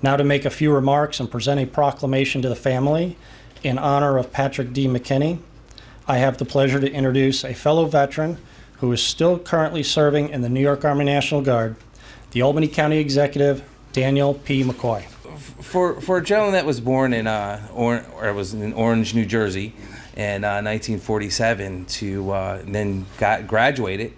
Now to make a few remarks and present a proclamation to the family in honor of Patrick D. McKinney, I have the pleasure to introduce a fellow veteran who is still currently serving in the New York Army National Guard, the Albany County Executive, Daniel P. McCoy. For a gentleman that was born in Orange, New Jersey, in 1947, to then graduated,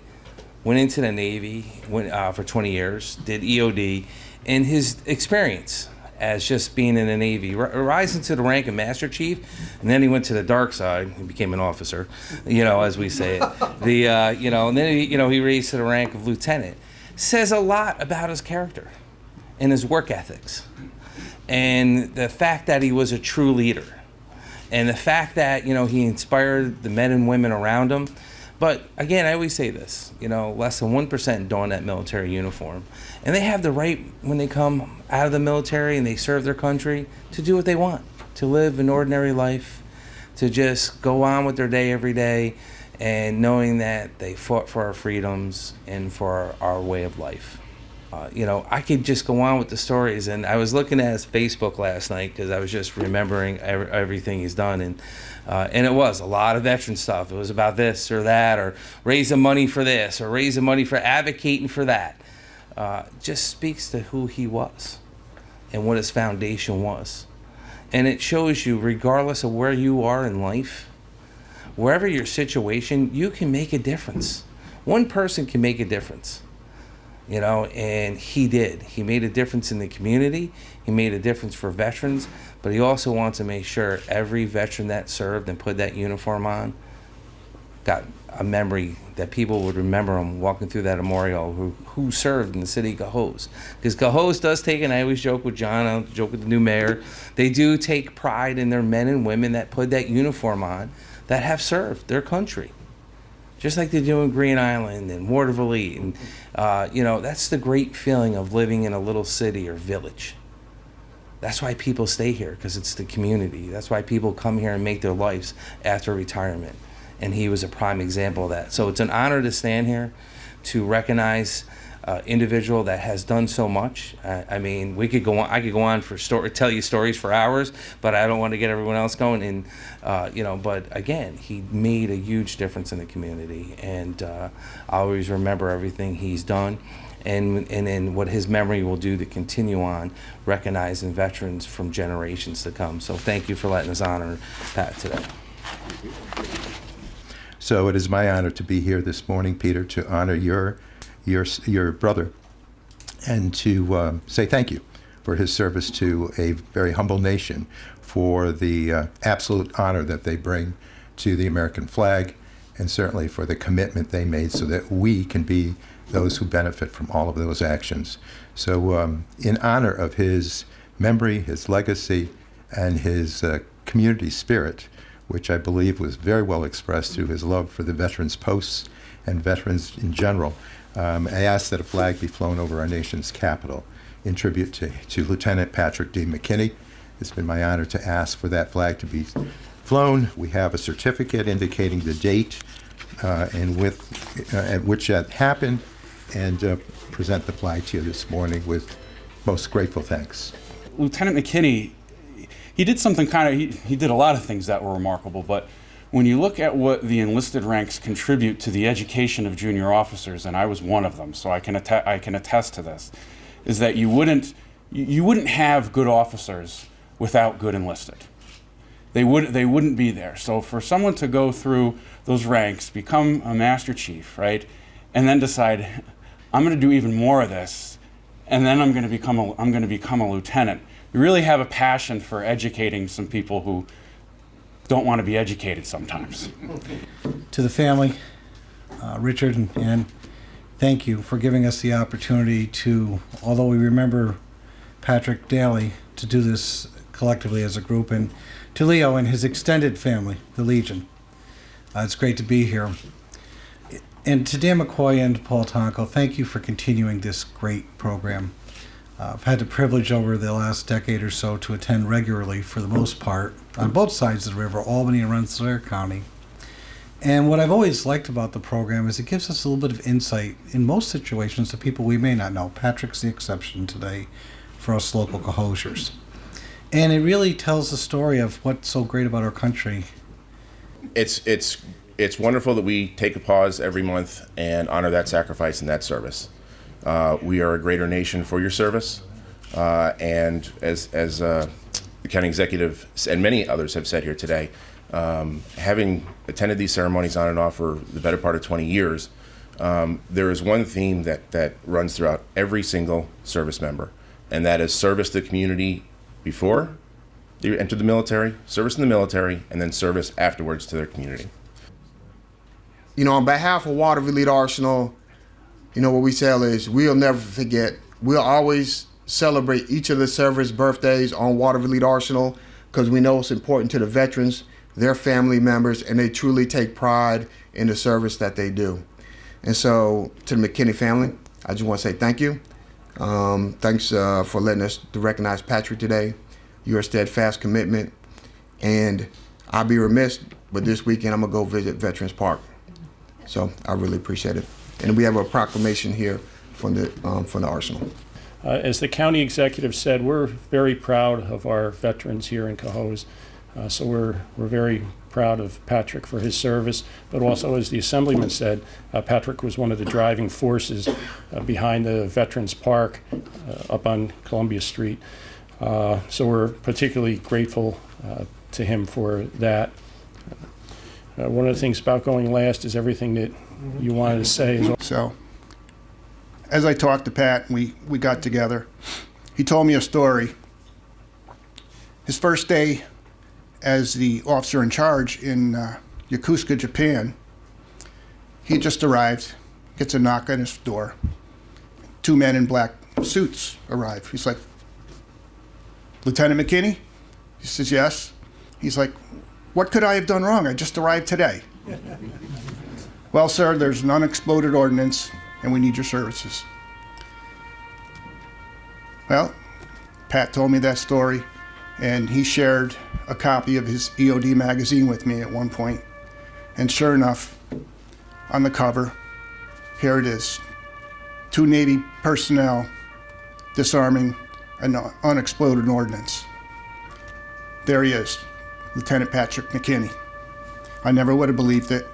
went into the Navy, went for 20 years, did EOD, and his experience as just being in the Navy, rising to the rank of Master Chief, and then he went to the dark side and became an officer, as we say it. And then he raised to the rank of lieutenant. Says a lot about his character and his work ethics, and the fact that he was a true leader, and the fact that he inspired the men and women around him. But again, I always say this, less than 1% don that military uniform. And they have the right, when they come out of the military and they serve their country, to do what they want, to live an ordinary life, to just go on with their day every day, and knowing that they fought for our freedoms and for our way of life. I could just go on with the stories, and I was looking at his Facebook last night because I was just remembering everything he's done, and it was a lot of veteran stuff. It was about this or that, or raising money for this, or raising money for advocating for that. Just speaks to who he was and what his foundation was. And it shows you, regardless of where you are in life, wherever your situation, you can make a difference. One person can make a difference. And he did. He made a difference in the community. He made a difference for veterans, but he also wants to make sure every veteran that served and put that uniform on got a memory, that people would remember him walking through that memorial who served in the city of Cohoes. Because Cohoes does take, and I always joke with John, I joke with the new mayor, they do take pride in their men and women that put that uniform on, that have served their country. Just like they do in Green Island and Waterville, and that's the great feeling of living in a little city or village. That's why people stay here, because it's the community. That's why people come here and make their lives after retirement. And he was a prime example of that. So it's an honor to stand here to recognize an individual that has done so much. We could go on. I could go on tell you stories for hours, but I don't want to get everyone else going. And but again, he made a huge difference in the community, and I always remember everything he's done, and what his memory will do to continue on recognizing veterans from generations to come. So thank you for letting us honor Pat today. So it is my honor to be here this morning, Peter, to honor your brother, and to say thank you for his service to a very humble nation, for the absolute honor that they bring to the American flag, and certainly for the commitment they made so that we can be those who benefit from all of those actions. So in honor of his memory, his legacy, and his community spirit, which I believe was very well expressed through his love for the veterans posts and veterans in general, I ask that a flag be flown over our nation's capital in tribute to Lieutenant Patrick D. McKinney. It's been my honor to ask for that flag to be flown. We have a certificate indicating the date at which that happened, and present the flag to you this morning with most grateful thanks. Lieutenant McKinney, he did something he did a lot of things that were remarkable, but when you look at what the enlisted ranks contribute to the education of junior officers, and I was one of them, so I can attest to this, is that you wouldn't have good officers without good enlisted. They wouldn't be there. So for someone to go through those ranks, become a Master Chief, right, and then decide, I'm going to do even more of this, and then I'm going to become a lieutenant. You really have a passion for educating some people who don't want to be educated sometimes. To the family, Richard and Ann, thank you for giving us the opportunity to, although we remember Patrick daily, to do this collectively as a group, and to Leo and his extended family, the Legion. It's great to be here. And to Dan McCoy and Paul Tonko, thank you for continuing this great program. I've had the privilege over the last decade or so to attend regularly, for the most part, on both sides of the river, Albany and Rensselaer County. And what I've always liked about the program is it gives us a little bit of insight in most situations to people we may not know. Patrick's the exception today for us local Cohosiers. And it really tells the story of what's so great about our country. It's wonderful that we take a pause every month and honor that sacrifice and that service. We are a greater nation for your service, and as the county executive and many others have said here today, having attended these ceremonies on and off for the better part of 20 years, there is one theme that runs throughout every single service member, and that is service to the community before they enter the military, service in the military, and then service afterwards to their community. You know, on behalf of Waterville Elite Arsenal, you know, what we say is we'll never forget. We'll always celebrate each of the service birthdays on Waterville Elite Arsenal because we know it's important to the veterans, their family members, and they truly take pride in the service that they do. And so to the McKinney family, I just want to say thank you. Thanks for letting us to recognize Patrick today, your steadfast commitment. And I'll be remiss, but this weekend I'm going to go visit Veterans Park. So I really appreciate it. And we have a proclamation here from the Arsenal. As the county executive said, we're very proud of our veterans here in Cohoes. So we're very proud of Patrick for his service, but also, as the Assemblyman said, Patrick was one of the driving forces behind the Veterans Park up on Columbia Street. So we're particularly grateful to him for that. One of the things about going last is everything that you wanted to say. So, as I talked to Pat, we got together. He told me a story. His first day as the officer in charge in Yokosuka, Japan, he just arrived, gets a knock on his door. Two men in black suits arrive. He's like, "Lieutenant McKinney?" He says, "Yes." He's like, "What could I have done wrong? I just arrived today." "Well, sir, there's an unexploded ordnance, and we need your services." Well, Pat told me that story, and he shared a copy of his EOD magazine with me at one point. And sure enough, on the cover, here it is. Two Navy personnel disarming an unexploded ordnance. There he is, Lieutenant Patrick McKinney. I never would have believed it.